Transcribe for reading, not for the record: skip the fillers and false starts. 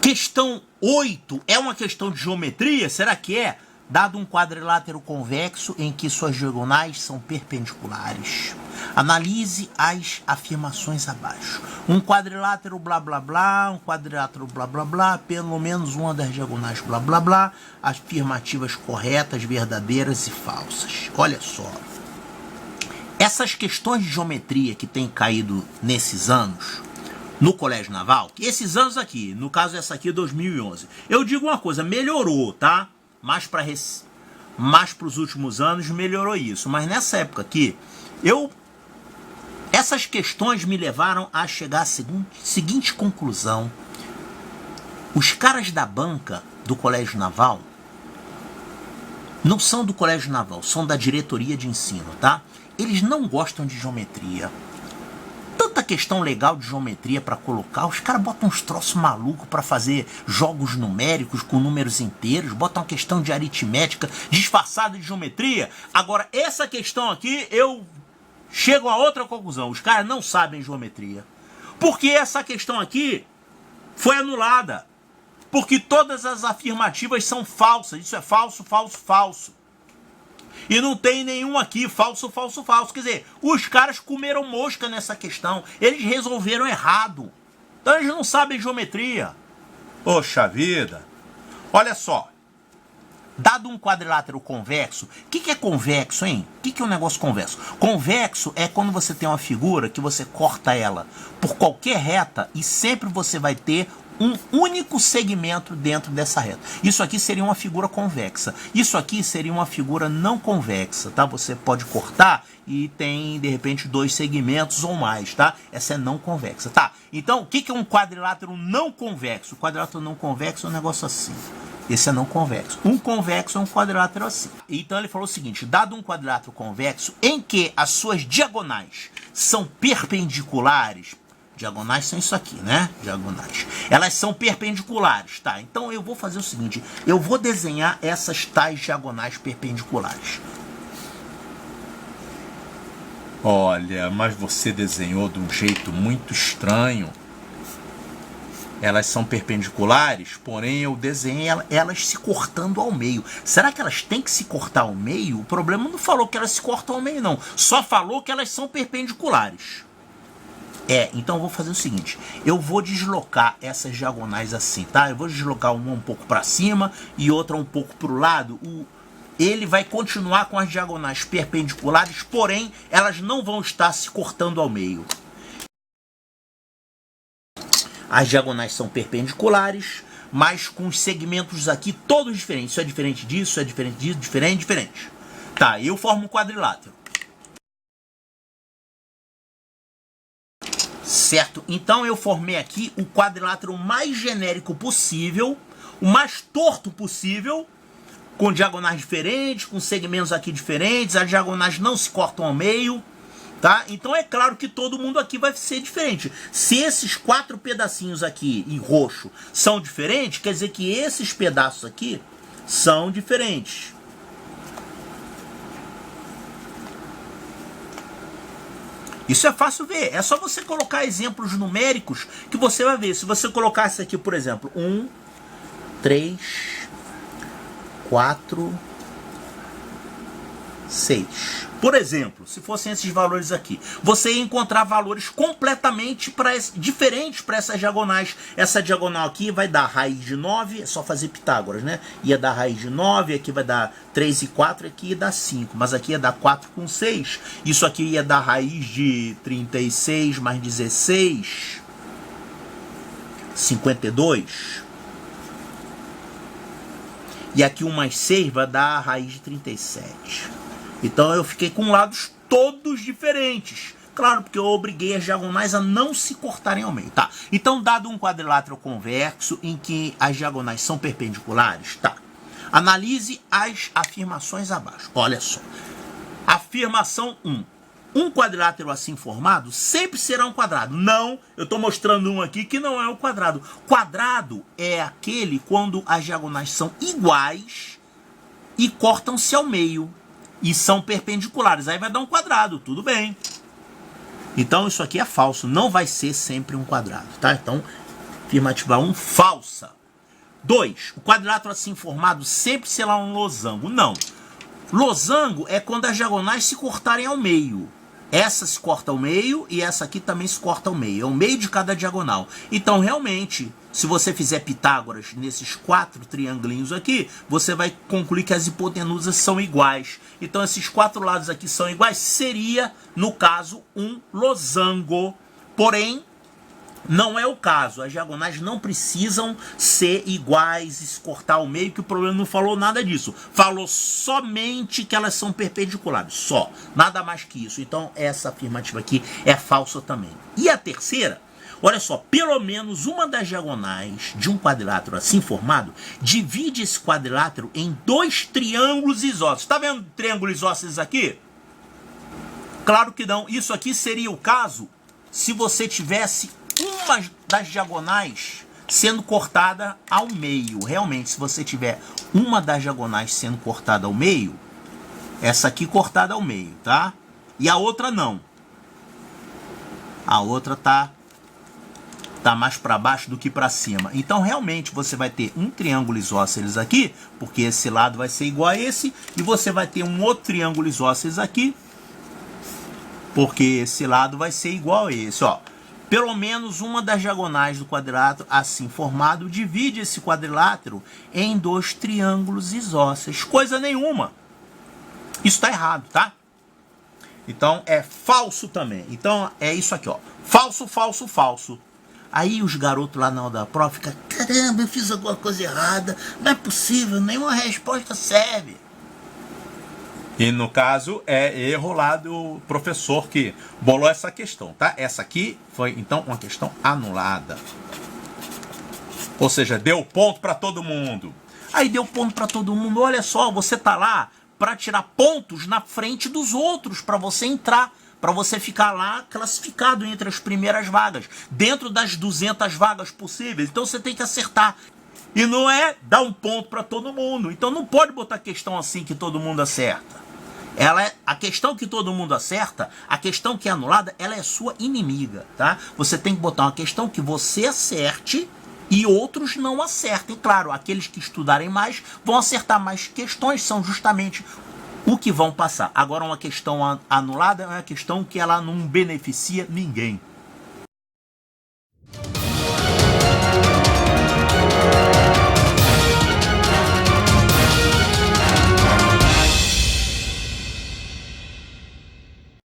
Questão 8 é uma questão de geometria? Será que é? Dado um quadrilátero convexo em que suas diagonais são perpendiculares. Analise as afirmações abaixo. Um quadrilátero blá blá blá, um quadrilátero blá blá blá, pelo menos uma das diagonais blá blá blá, afirmativas corretas, verdadeiras e falsas. Olha só. Essas questões de geometria que têm caído nesses anos no Colégio Naval, esses anos aqui, no caso essa aqui é 2011, eu digo uma coisa, melhorou, tá? Mais para os últimos anos melhorou isso, mas nessa época aqui, essas questões me levaram a chegar à seguinte conclusão. Os caras da banca do Colégio Naval não são do Colégio Naval, são da diretoria de ensino, tá? Eles não gostam de geometria. Tanta questão legal de geometria para colocar, os caras botam uns troços malucos para fazer jogos numéricos com números inteiros, botam uma questão de aritmética disfarçada de geometria. Agora, essa questão aqui, eu chego a outra conclusão. Os caras não sabem geometria. Porque essa questão aqui foi anulada. Porque todas as afirmativas são falsas. Isso é falso, falso, falso. E não tem nenhum aqui falso, falso, falso. Quer dizer, os caras comeram mosca nessa questão. Eles resolveram errado. Então eles não sabem geometria. Poxa vida. Olha só. Dado um quadrilátero convexo, o que é convexo, hein? O que é um negócio convexo? Convexo é quando você tem uma figura que você corta ela por qualquer reta e sempre você vai ter um único segmento dentro dessa reta. Isso aqui seria uma figura convexa. Isso aqui seria uma figura não convexa, tá? Você pode cortar e tem, de repente, 2 segmentos ou mais, tá? Essa é não convexa, tá? Então, o que é um quadrilátero não convexo? O quadrilátero não convexo é um negócio assim. Esse é não convexo. Um convexo é um quadrilátero assim. Então ele falou o seguinte, dado um quadrilátero convexo em que as suas diagonais são perpendiculares, diagonais são isso aqui, né? Diagonais. Elas são perpendiculares, tá? Então eu vou fazer o seguinte, eu vou desenhar essas tais diagonais perpendiculares. Olha, mas você desenhou de um jeito muito estranho. Elas são perpendiculares, porém eu desenhei elas se cortando ao meio. Será que elas têm que se cortar ao meio? O problema não falou que elas se cortam ao meio, não. Só falou que elas são perpendiculares. Então eu vou fazer o seguinte. Eu vou deslocar essas diagonais assim, tá? Eu vou deslocar uma um pouco para cima e outra um pouco para o lado. Ele vai continuar com as diagonais perpendiculares, porém elas não vão estar se cortando ao meio. As diagonais são perpendiculares, mas com os segmentos aqui todos diferentes. Isso é diferente disso, é diferente disso, diferente. Tá, eu formo um quadrilátero. Certo? Então eu formei aqui o quadrilátero mais genérico possível, o mais torto possível, com diagonais diferentes, com segmentos aqui diferentes, as diagonais não se cortam ao meio. Tá? Então é claro que todo mundo aqui vai ser diferente. Se esses 4 pedacinhos aqui em roxo são diferentes, quer dizer que esses pedaços aqui são diferentes. Isso é fácil ver. É só você colocar exemplos numéricos que você vai ver. Se você colocasse aqui, por exemplo, 1, 3, 4, 6. Por exemplo, se fossem esses valores aqui, você ia encontrar valores completamente diferentes para essas diagonais. Essa diagonal aqui vai dar raiz de 9, é só fazer Pitágoras, né? Ia dar raiz de 9, aqui vai dar 3 e 4, aqui ia dar 5. Mas aqui ia dar 4 com 6. Isso aqui ia dar raiz de 36 mais 16, 52. E aqui 1 mais 6 vai dar a raiz de 37. Então eu fiquei com lados todos diferentes. Claro, porque eu obriguei as diagonais a não se cortarem ao meio, tá? Então, dado um quadrilátero convexo em que as diagonais são perpendiculares, tá? Analise as afirmações abaixo. Olha só. Afirmação 1. Um quadrilátero assim formado sempre será um quadrado. Não, eu estou mostrando um aqui que não é um quadrado. Quadrado é aquele quando as diagonais são iguais e cortam-se ao meio. E são perpendiculares. Aí vai dar um quadrado, tudo bem. Então isso aqui é falso. Não vai ser sempre um quadrado, tá? Então Afirmativa 1, falsa. 2. O quadrilátero assim formado sempre será um losango. Não. Losango é quando as diagonais se cortarem ao meio. Essa se corta ao meio e essa aqui também se corta ao meio. É o meio de cada diagonal. Então, realmente, se você fizer Pitágoras nesses 4 triangulinhos aqui, você vai concluir que as hipotenusas são iguais. Então, esses 4 lados aqui são iguais. Seria, no caso, um losango. Porém, não é o caso. As diagonais não precisam ser iguais e se cortar ao meio, que o problema não falou nada disso. Falou somente que elas são perpendiculares. Só. Nada mais que isso. Então, essa afirmativa aqui é falsa também. E a terceira, olha só, pelo menos uma das diagonais de um quadrilátero assim formado divide esse quadrilátero em 2 triângulos isósceles. Está vendo triângulos isósceles aqui? Claro que não. Isso aqui seria o caso se você tivesse uma das diagonais sendo cortada ao meio. Realmente, se você tiver uma das diagonais sendo cortada ao meio, essa aqui cortada ao meio, tá? E a outra não. A outra tá mais para baixo do que para cima. Então, realmente, você vai ter um triângulo isósceles aqui, porque esse lado vai ser igual a esse, e você vai ter um outro triângulo isósceles aqui, porque esse lado vai ser igual a esse, ó. Pelo menos uma das diagonais do quadrilátero assim formado divide esse quadrilátero em 2 triângulos isósceles. Coisa nenhuma. Isso está errado, tá? Então é falso também. Então é isso aqui, ó. Falso, falso, falso. Aí os garotos lá na hora da prova ficam: caramba, eu fiz alguma coisa errada. Não é possível, nenhuma resposta serve. E no caso é erro lá do professor que bolou essa questão, tá? Essa aqui foi então uma questão anulada. Ou seja, deu ponto para todo mundo. Aí deu ponto para todo mundo. Olha só, você tá lá para tirar pontos na frente dos outros, para você entrar, para você ficar lá classificado entre as primeiras vagas, dentro das 200 vagas possíveis. Então você tem que acertar. E não é dar um ponto para todo mundo. Então não pode botar questão assim que todo mundo acerta. A questão que todo mundo acerta, a questão que é anulada, ela é sua inimiga, tá? Você tem que botar uma questão que você acerte e outros não acertem. Claro, aqueles que estudarem mais vão acertar mais questões, são justamente o que vão passar. Agora, uma questão anulada é uma questão que ela não beneficia ninguém.